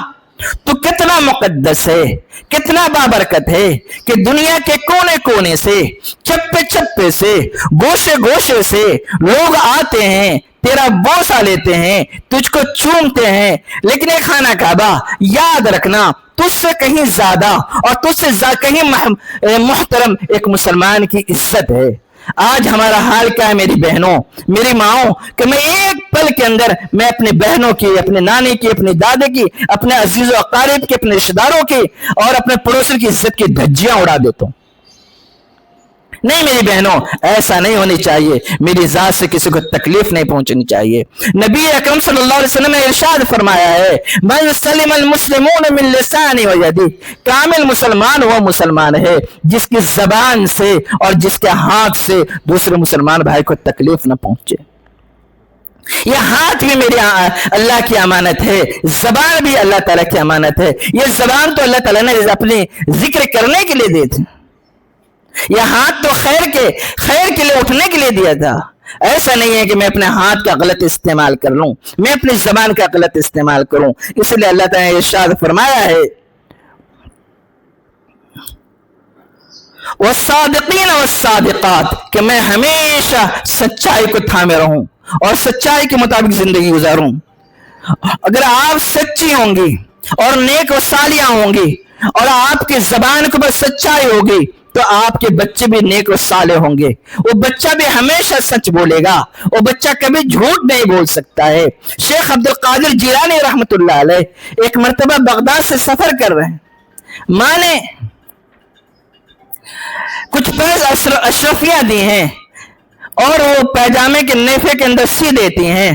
تو کتنا مقدس ہے، کتنا بابرکت ہے کہ دنیا کے کونے کونے سے، چپے چپے سے، گوشے گوشے سے لوگ آتے ہیں، تیرا بوسہ لیتے ہیں، تجھ کو چومتے ہیں، لیکن ایک خانہ کعبہ یاد رکھنا تجھ سے کہیں زیادہ اور تجھ سے کہیں محترم ایک مسلمان کی عزت ہے۔ آج ہمارا حال کیا ہے میری بہنوں، میری ماؤں، کہ میں ایک پل کے اندر میں اپنے بہنوں کی، اپنے نانی کی، اپنے دادے کی، اپنے عزیز و اقارب کی، اپنے رشتہ داروں کی اور اپنے پڑوسی کی عزت کی دھجیاں اڑا دیتا ہوں۔ نہیں میری بہنوں، ایسا نہیں ہونی چاہیے، میری ذات سے کسی کو تکلیف نہیں پہنچنی چاہیے۔ نبی اکرم صلی اللہ علیہ وسلم نے ارشاد فرمایا ہے، من سلم المسلمون من لسانه ویده، کامل مسلمان وہ مسلمان ہے جس کی زبان سے اور جس کے ہاتھ سے دوسرے مسلمان بھائی کو تکلیف نہ پہنچے۔ یہ ہاتھ بھی میری اللہ کی امانت ہے، زبان بھی اللہ تعالیٰ کی امانت ہے۔ یہ زبان تو اللہ تعالیٰ نے اپنے ذکر کرنے کے لیے دی تھی، یہ ہاتھ تو خیر کے لیے اٹھنے کے لیے دیا تھا۔ ایسا نہیں ہے کہ میں اپنے ہاتھ کا غلط استعمال کر لوں، میں اپنی زبان کا غلط استعمال کروں۔ اس لیے اللہ تعالیٰ نے ارشاد فرمایا ہے، والصادقین والصادقات، کہ میں ہمیشہ سچائی کو تھامے رہوں اور سچائی کے مطابق زندگی گزاروں۔ اگر آپ سچی ہوں گی اور نیک و صالحہ ہوں گی اور آپ کی زبان کے اوپر سچائی ہوگی تو آپ کے بچے بھی نیک و صالح ہوں گے، وہ بچہ بھی ہمیشہ سچ بولے گا، وہ بچہ کبھی جھوٹ نہیں بول سکتا ہے۔ شیخ عبد القادر جیلانی رحمت اللہ علیہ ایک مرتبہ بغداد سے سفر کر رہے ہیں، ماں نے کچھ پیسے اشرفیاں دی ہیں اور وہ پیجامے کے نیفے کے اندر سی دیتی ہیں۔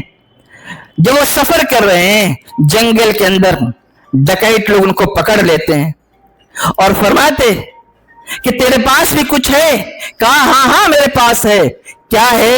جب وہ سفر کر رہے ہیں جنگل کے اندر، ڈکیت لوگ ان کو پکڑ لیتے ہیں اور فرماتے کہ تیرے پاس بھی کچھ ہے؟ کہا ہاں میرے پاس ہے۔ کیا ہے؟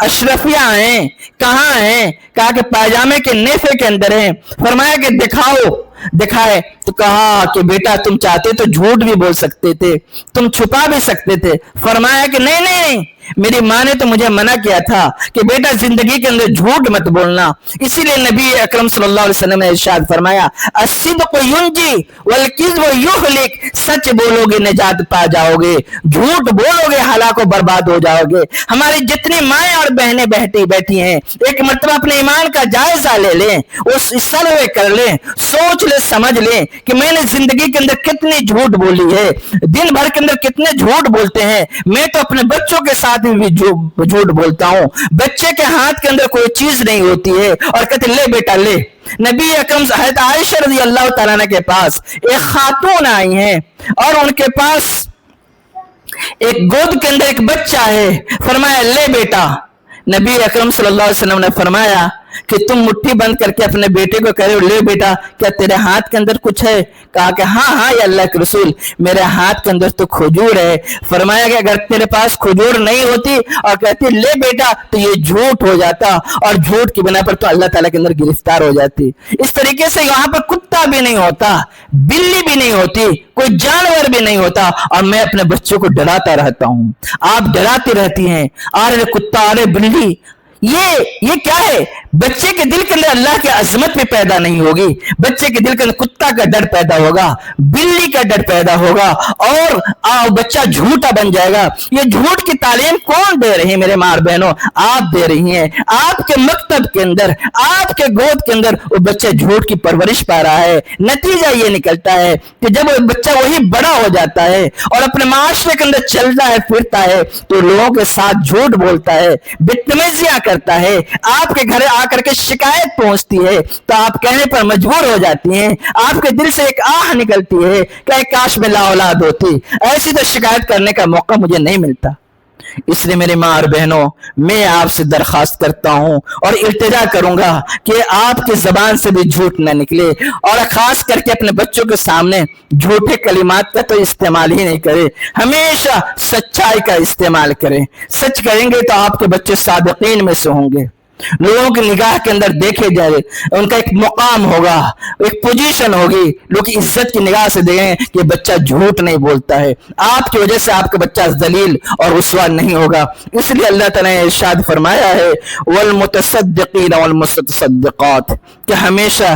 اشرفیاں ہیں۔ کہاں ہیں؟ کہا کہ پاجامے کے نیفے کے اندر ہیں۔ فرمایا کہ دکھاؤ۔ دکھائے تو کہا کہ بیٹا تم چاہتے تو جھوٹ بھی بول سکتے تھے، تم چھپا بھی سکتے تھے۔ فرمایا کہ نہیں، میری ماں نے تو مجھے منع کیا تھا کہ بیٹا زندگی کے اندر جھوٹ مت بولنا۔ اسی لیے نبی اکرم صلی اللہ علیہ وسلم نے ارشاد فرمایا، الصدق ینجی والکذب یہلک، سچ بولو گے نجات پا جاؤ گے، جھوٹ بولو گے ہلاک و برباد ہو جاؤ گے۔ ہماری جتنی مائیں اور بہنیں بیٹھی ہیں، ایک مرتبہ اپنے ایمان کا جائزہ لے لیں، اس سروے کر لیں، سوچ لیں، سمجھ لیں کہ میں نے زندگی کے اندر کتنی جھوٹ بولی ہے، دن بھر کے اندر کتنے جھوٹ بولتے ہیں۔ میں تو اپنے بچوں کے ساتھ بھی جھوٹ بولتا ہوں، بچے کے ہاتھ کے اندر کوئی چیز نہیں ہوتی ہے اور کہتے لے بیٹا لے۔ نبی اکرم حضرت عائشہ رضی اللہ تعالیٰ عنہ کے پاس ایک خاتون آئی ہیں اور ان کے پاس ایک گود کے اندر ایک بچہ ہے۔ فرمایا لے بیٹا۔ نبی اکرم صلی اللہ علیہ وسلم نے فرمایا کہ تم مٹھی بند کر کے اپنے بیٹے کو کہہ رہے ہو لے بیٹا، کیا تیرے ہاتھ کے اندر کچھ ہے؟ کہا کہ ہاں یا اللہ کے رسول، میرے ہاتھ کے اندر تو کھجور ہے۔ فرمایا کہ اگر تیرے پاس کھجور نہیں ہوتی اور کہتی لے بیٹا تو یہ جھوٹ ہو جاتا اور جھوٹ کی بنا پر تو اللہ تعالیٰ کے اندر گرفتار ہو جاتی۔ اس طریقے سے یہاں پر کتا بھی نہیں ہوتا، بلی بھی نہیں ہوتی، کوئی جانور بھی نہیں ہوتا، اور میں اپنے بچوں کو ڈراتا رہتا ہوں۔ آپ ڈراتی رہتی ہیں، ارے کتا، ارے بلی، یہ کیا ہے؟ بچے کے دل کے اندر اللہ کی عظمت بھی پیدا نہیں ہوگی، بچے کے دل کے اندر کتا کا ڈر پیدا ہوگا، بلی کا ڈر پیدا ہوگا اور بچہ جھوٹا بن جائے گا۔ یہ جھوٹ کی تعلیم کون دے رہی ہے میرے ماں بہنوں؟ آپ دے رہی ہیں۔ آپ کے مکتب کے اندر، آپ کے گود کے اندر وہ بچہ جھوٹ کی پرورش پا رہا ہے۔ نتیجہ یہ نکلتا ہے کہ جب وہ بچہ وہی بڑا ہو جاتا ہے اور اپنے معاشرے کے اندر چلتا ہے پھرتا ہے تو لوگوں کے ساتھ جھوٹ بولتا ہے، بدتمیزیاں کرتا ہے، آپ کے گھر آ کر کے شکایت پہنچتی ہے تو آپ کہنے پر مجبور ہو جاتی ہیں، آپ کے دل سے ایک آہ نکلتی ہے کہ کاش میں لا اولاد ہوتی، ایسی تو شکایت کرنے کا موقع مجھے نہیں ملتا۔ اس لیے میری ماں اور بہنوں، میں آپ سے درخواست کرتا ہوں اور التجا کروں گا کہ آپ کی زبان سے بھی جھوٹ نہ نکلے، اور خاص کر کے اپنے بچوں کے سامنے جھوٹے کلمات کا تو استعمال ہی نہیں کرے، ہمیشہ سچائی کا استعمال کریں۔ سچ کریں گے تو آپ کے بچے صادقین میں سے ہوں گے، لوگوں کی نگاہ کے اندر دیکھے جائے، ان کا ایک مقام ہوگا، ایک پوزیشن ہوگی، لوگ عزت کی نگاہ سے دیکھیں کہ بچہ جھوٹ نہیں بولتا ہے۔ آپ کی وجہ سے آپ کا بچہ ذلیل اور رسوا نہیں ہوگا۔ اس لیے اللہ تعالیٰ نے ارشاد فرمایا ہے والمتصدقین والمتصدقات، کہ ہمیشہ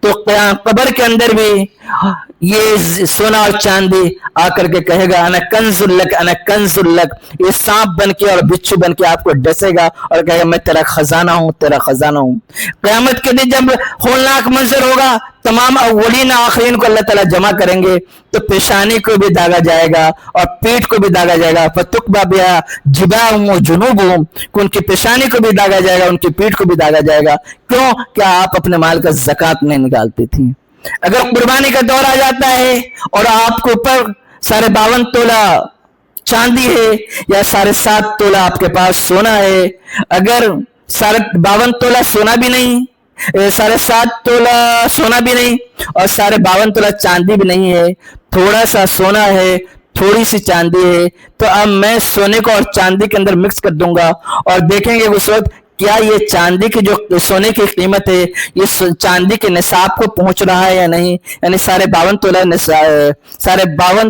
تو قبر کے اندر بھی یہ سونا اور چاندی آ کر کے کہے گا انا کنز لک انا کنز لک، یہ سانپ بن کے اور بچھو بن کے آپ کو ڈسے گا اور کہے گا میں تیرا خزانہ ہوں، تیرا خزانہ ہوں۔ قیامت کے دن جب ہولناک منظر ہوگا، تمام اولین آخرین کو اللہ تعالیٰ جمع کریں گے، تو پیشانی کو بھی داغا جائے گا اور پیٹھ کو بھی داغا جائے گا، فتقبا بہا جباہم و جنوبہم، کہ ان کی پیشانی کو بھی داغا جائے گا، ان کی پیٹھ کو بھی داغا جائے گا۔ کیوں؟ کہ آپ اپنے مال کا زکوٰۃ نہیں نکالتی تھی۔ اگر قربانی کا دور آ جاتا ہے اور آپ کے اوپر 52.5 تولہ چاندی ہے یا 7.5 تولہ آپ کے پاس سونا ہے، اگر 52 تولہ سونا بھی نہیں، 7.5 تولہ سونا بھی نہیں اور 52.5 تولہ چاندی بھی نہیں ہے، تھوڑا سا سونا ہے، تھوڑی سی چاندی ہے، تو اب میں سونے کو اور چاندی کے اندر مکس کر دوں گا اور دیکھیں گے اس وقت کیا یہ چاندی کی جو سونے کی قیمت ہے یہ چاندی کے نصاب کو پہنچ رہا ہے یا نہیں، یعنی 52.5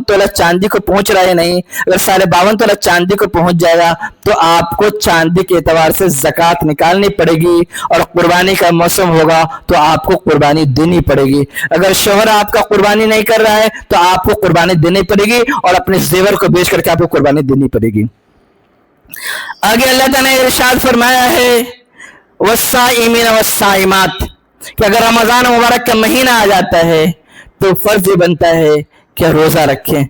تولہ چاندی کو پہنچ رہا ہے یا نہیں۔ اگر 52.5 تولہ چاندی کو پہنچ جائے گا تو آپ کو چاندی کے اعتبار سے زکوٰۃ نکالنی پڑے گی اور قربانی کا موسم ہوگا تو آپ کو قربانی دینی پڑے گی۔ اگر شوہر آپ کا قربانی نہیں کر رہا ہے تو آپ کو قربانی دینی پڑے گی اور اپنے زیور کو بیچ کر کے آپ کو قربانی دینی پڑے گی۔ آگے اللہ تعالیٰ نے ارشاد فرمایا ہے والصائمین والصائمات، کہ اگر رمضان مبارک کا مہینہ آ جاتا ہے تو فرض یہ بنتا ہے کہ روزہ رکھیں،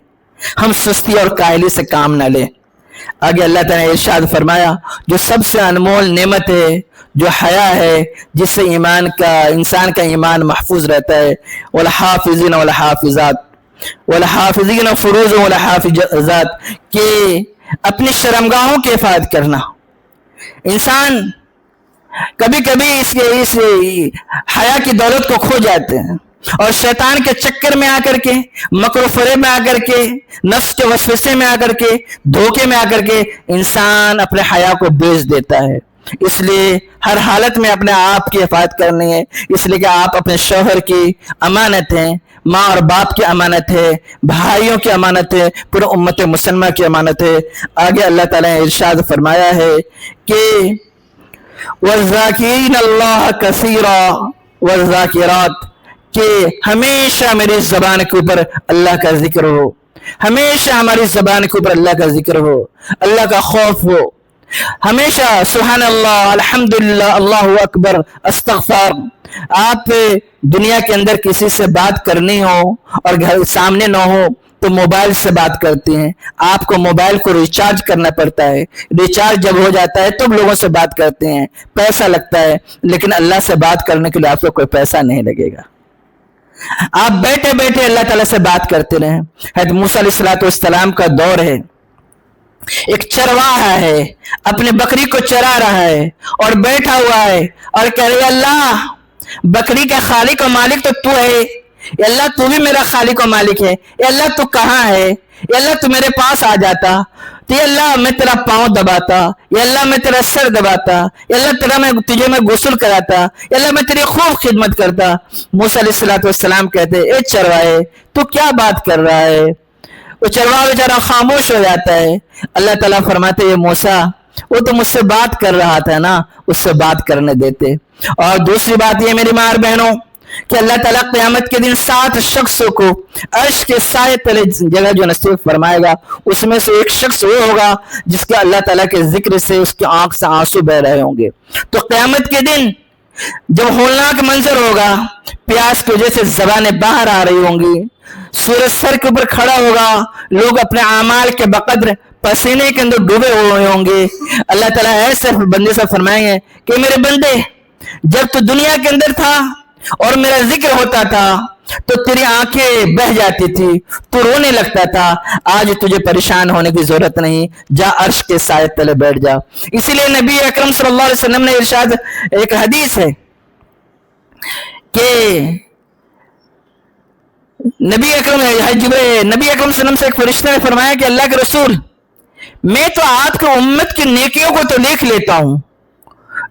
ہم سستی اور کاہلی سے کام نہ لیں۔ آگے اللہ تعالیٰ نے ارشاد فرمایا جو سب سے انمول نعمت ہے جو حیا ہے، جس سے انسان کا ایمان محفوظ رہتا ہے، والحافظین والحافظات والحافظین فروج والحافظات، کہ اپنی شرمگاہوں کی حفاظت کرنا۔ انسان کبھی کبھی اس حیا کی دولت کو کھو جاتے ہیں اور شیطان کے چکر میں آ کر کے، مکر و فریب میں آ کر کے، نفس کے وسوسے میں آ کر کے، دھوکے میں آ کر کے انسان اپنے حیا کو بیچ دیتا ہے۔ اس لیے ہر حالت میں اپنے آپ کی حفاظت کرنی ہے، اس لیے کہ آپ اپنے شوہر کی امانت ہیں، ماں اور باپ کی امانت ہے، بھائیوں کی امانت ہے، پورے امت مسلمہ کی امانت ہے۔ آگے اللہ تعالیٰ نے ارشاد فرمایا ہے کہ وَالذَّاكِرِينَ اللَّهَ كَثِيرًا وَالذَّاكِرَاتِ، کہ ہمیشہ میری زبان کے اوپر اللہ کا ذکر ہو، ہمیشہ ہماری زبان کے اوپر اللہ کا ذکر ہو، اللہ کا خوف ہو، ہمیشہ سبحان اللہ، الحمدللہ، اللہ اکبر، استغفار۔ آپ دنیا کے اندر کسی سے بات کرنی ہو اور گھر سامنے نہ ہو تو موبائل سے بات کرتے ہیں، آپ کو موبائل کو ریچارج کرنا پڑتا ہے، ریچارج جب ہو جاتا ہے تب لوگوں سے بات کرتے ہیں، پیسہ لگتا ہے، لیکن اللہ سے بات کرنے کے لیے آپ کو کوئی پیسہ نہیں لگے گا۔ آپ بیٹھے بیٹھے اللہ تعالیٰ سے بات کرتے رہیں۔ حضرت موسیٰ علیہ السلام کا دور ہے، ایک چرواہا ہے، اپنے بکری کو چرا رہا ہے اور بیٹھا ہوا ہے اور کہہ رہے اللہ بکری کا خالق و مالک تو تو ہے، یا اللہ تو بھی میرا خالق و مالک ہے، یا اللہ تو کہاں ہے، یا اللہ تو میرے پاس آ جاتا تو یا اللہ میں تیرا پاؤں دباتا، یا اللہ میں تیرا سر دباتا، یا اللہ تجھے میں غسل کراتا، یا اللہ میں تیری خوب خدمت کرتا۔ موسیٰ علیہ السلام کہتے اے چرواہے تو کیا بات کر رہا ہے؟ وہ چرواہا بیچارہ خاموش ہو جاتا ہے۔ اللہ تعالیٰ فرماتے ہیں موسیٰ وہ تو مجھ سے بات کر رہا تھا نا، اس سے بات کرنے دیتے۔ اور دوسری بات یہ میری ماں اور بہنوں کہ اللہ تعالیٰ قیامت کے دن 7 شخصوں کو عرش کے سائے تلے جگہ جو نصیب فرمائے گا، اس میں سے ایک شخص وہ ہوگا جس کے اللہ تعالیٰ کے ذکر سے اس کی آنکھ سے آنسو بہ رہے ہوں گے۔ تو قیامت کے دن جب ہولناک منظر ہوگا، پیاس کی وجہ سے زبانیں باہر آ رہی ہوں گی، سورج سر کے اوپر کھڑا ہوگا، لوگ اپنے اعمال کے بقدر پسینے کے اندر ڈوبے ہوئے ہوں گے۔ اللہ تعالیٰ ایسے بندے سے فرمائیں گے کہ میرے بندے جب تو دنیا کے اندر تھا اور میرا ذکر ہوتا تھا تو تیری آنکھیں بہ جاتی تھی، تو رونے لگتا تھا، آج تجھے پریشان ہونے کی ضرورت نہیں، جا عرش کے سائے تلے بیٹھ جا۔ اسی لیے نبی اکرم صلی اللہ علیہ وسلم نے ارشاد، ایک حدیث ہے کہ نبی اکرم صلی اللہ علیہ وسلم سے ایک فرشتہ نے فرمایا کہ اللہ کے رسول میں تو آپ کی امت کی نیکیوں کو تو لکھ لیتا ہوں،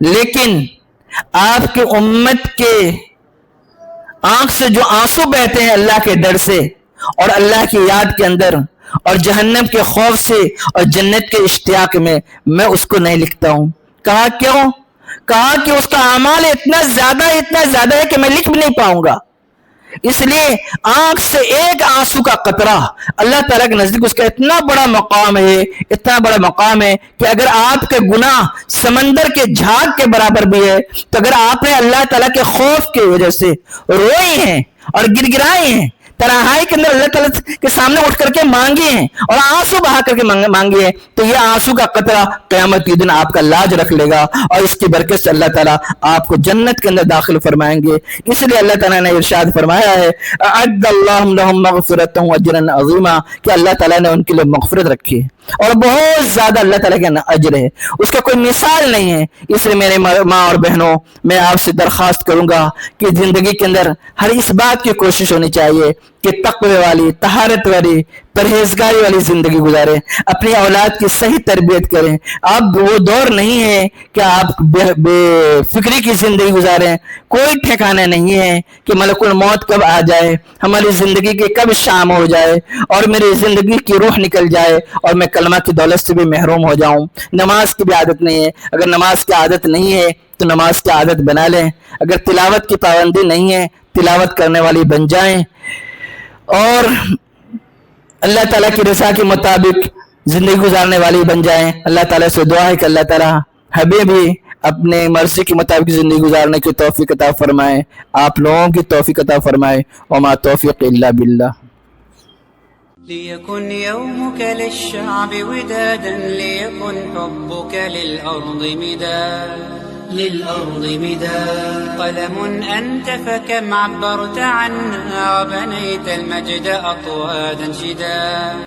لیکن آپ کی امت کے آنکھ سے جو آنسو بہتے ہیں اللہ کے ڈر سے اور اللہ کی یاد کے اندر اور جہنم کے خوف سے اور جنت کے اشتیاق میں اس کو نہیں لکھتا ہوں۔ کہا کیوں؟ کہا کہ اس کا اعمال اتنا زیادہ ہے کہ میں لکھ بھی نہیں پاؤں گا، اس لیے آنکھ سے ایک آنسو کا قطرہ اللہ تعالیٰ کے نزدیک اس کا اتنا بڑا مقام ہے کہ اگر آپ کے گناہ سمندر کے جھاگ کے برابر بھی ہے، تو اگر آپ نے اللہ تعالیٰ کے خوف کی وجہ سے روئے ہیں اور گر گرائے ہیں، تنہائی کے اندر اللہ تعالیٰ کے سامنے اٹھ کر کے مانگے ہیں اور آنسو بہا کر کے مانگے ہیں، تو یہ آنسو کا قطرہ قیامت کے دن آپ کا لاج رکھ لے گا، اور اس کی برکت سے اللہ تعالیٰ آپ کو جنت کے اندر داخل فرمائیں گے۔ اس لیے اللہ تعالیٰ نے ارشاد فرمایا ہے اعد اللہ لہم مغفرۃ واجرا عظیما، کہ اللہ تعالیٰ نے ان کے لیے مغفرت رکھی ہے اور بہت زیادہ اللہ تعالیٰ کا اجر ہے، اس کا کوئی مثال نہیں ہے۔ اس لیے میرے ماں اور بہنوں، میں آپ سے درخواست کروں گا کہ زندگی کے اندر ہر اس بات کی کوشش ہونی چاہیے کہ تقوی والی، طہارت والی، پرہیزگاری والی زندگی گزاریں، اپنی اولاد کی صحیح تربیت کریں۔ اب وہ دور نہیں ہے کہ آپ بے فکری کی زندگی گزاریں، کوئی ٹھکانے نہیں ہے کہ ملک الموت کب آ جائے، ہماری زندگی کی کب شام ہو جائے اور میری زندگی کی روح نکل جائے اور میں کلمہ کی دولت سے بھی محروم ہو جاؤں۔ نماز کی بھی عادت نہیں ہے، اگر نماز کی عادت نہیں ہے تو نماز کی عادت بنا لیں، اگر تلاوت کی پابندی نہیں ہے تلاوت کرنے والی بن جائیں، اور اللہ تعالیٰ کی رضا کے مطابق زندگی گزارنے والی بن جائیں۔ اللہ تعالیٰ سے دعا ہے کہ اللہ تعالیٰ ہمیں بھی اپنے مرضی کے مطابق زندگی گزارنے کی توفیق عطا فرمائے، آپ لوگوں کی توفیق عطا فرمائے، وما توفیق الا باللہ۔ ليكن يومك للشعب ودادا، ليكن حبك للأرض مداد قلم أنت فكم عبرت عنا وبنيت المجد أطوادا شداد.